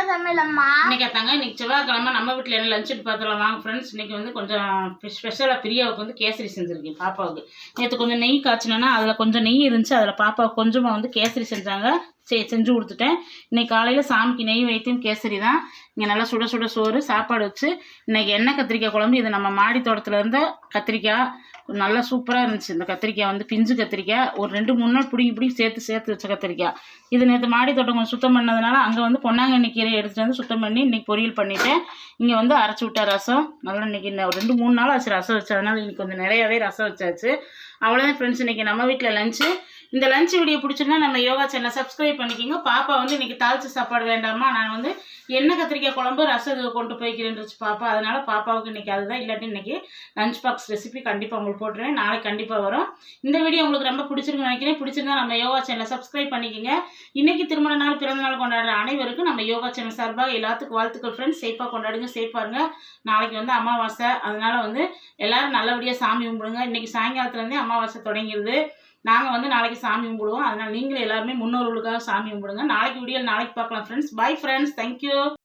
சமையலம்மா இன்னைக்கு தாங்க இன்னைக்கு செவ்வாய்க்கிழமை நம்ம வீட்டில் என்ன லஞ்சுன்னு பார்த்துலாம் வாங்க ஃப்ரெண்ட்ஸ். இன்னைக்கு வந்து கொஞ்சம் ஸ்பெஷலாக பிரியாவுக்கு வந்து கேசரி செஞ்சுருக்கேன் பாப்பாவுக்கு. நேற்று கொஞ்சம் நெய் காய்ச்சினேன்னா அதில் கொஞ்சம் நெய் இருந்துச்சு, அதில் பாப்பாவுக்கு கொஞ்சமாக வந்து கேசரி செஞ்சாங்க, செஞ்சு கொடுத்துட்டேன். இன்னைக்கு காலையில் சாமிக்கு நெய் வைத்தியம் கேசரி தான். இங்கே நல்லா சுட சுட சோறு சாப்பாடு வச்சு இன்னைக்கு எண்ணெய் கத்திரிக்காய் குழம்பு. இது நம்ம மாடி தோட்டத்தில் இருந்த கத்திரிக்காய், நல்லா சூப்பராக இருந்துச்சு. இந்த கத்திரிக்காய் வந்து பிஞ்சு கத்திரிக்காய், ஒரு 2-3 நாள் பிடிங்கி சேர்த்து வச்ச கத்திரிக்காய். இது நேற்று மாடி தோட்டம் கொஞ்சம் சுத்தம் பண்ணதுனால அங்கே வந்து பொன்னாங்கண்ணி கீரை எடுத்துகிட்டு வந்து சுத்தம் பண்ணி இன்றைக்கி பொரியல் பண்ணிவிட்டேன். இங்கே வந்து அரைச்சி விட்ட ரசம் நல்லா இன்றைக்கி ஒரு 2-3 நாள் ஆச்சு ரசம் வச்சதுனால இன்றைக்கி கொஞ்சம் நிறையாவே ரசம் வச்சாச்சு. அவ்வளோதான் ஃப்ரெண்ட்ஸ் இன்றைக்கி நம்ம வீட்டில் லஞ்சு. இந்த லஞ்ச் வீடியோ பிடிச்சிருந்தா நம்ம யோகா சேனலை சப்ஸ்கிரைப் பண்ணிக்கிங்க. பாப்பா வந்து இன்றைக்கி தாளிச்சு சாப்பாடு வேண்டாமா, நான் வந்து எண்ணெய் கத்திரிக்காய் குழம்பு ரசம் கொண்டு போய்க்கிறேன்ருச்சு பாப்பா. அதனால் பாப்பாவுக்கு இன்றைக்கி அதுதான். இல்லாட்டி இன்றைக்கி லஞ்ச் பாக்ஸ் ரெசிபி கண்டிப்பாக உங்களுக்கு போட்டுருவேன், நாளைக்கு கண்டிப்பாக வரும். இந்த வீடியோ உங்களுக்கு ரொம்ப பிடிச்சிருக்குன்னு நினைக்கிறேன். பிடிச்சிருந்தா நம்ம யோகா சேனலை சப்ஸ்கிரைப் பண்ணிக்கிங்க. இன்றைக்கி திருமண நாள் பிறந்த நாள் கொண்டாடுற அனைவருக்கும் நம்ம யோகா சேனல் சார்பாக எல்லாத்துக்கும் வாழ்த்துக்கள் ஃப்ரெண்ட்ஸ். சேஃபாக கொண்டாடுங்க, சேஃபாருங்க. நாளைக்கு வந்து அமாவாசை, அதனால் வந்து எல்லோரும் நல்லபடியாக சாமி கும்பிடுங்க. இன்றைக்கி சாயங்காலத்துலேருந்தே அமாவாசை தொடங்கிடுது. நாங்கள் வந்து நாளைக்கு சாமி கும்பிடுவோம். அதனால் நீங்களும் எல்லாருமே முன்னோர்களுக்காக சாமி கும்பிடுங்க. நாளைக்கு வீடியோ நாளைக்கு பார்க்கலாம் ஃப்ரெண்ட்ஸ். Bye friends, thank you.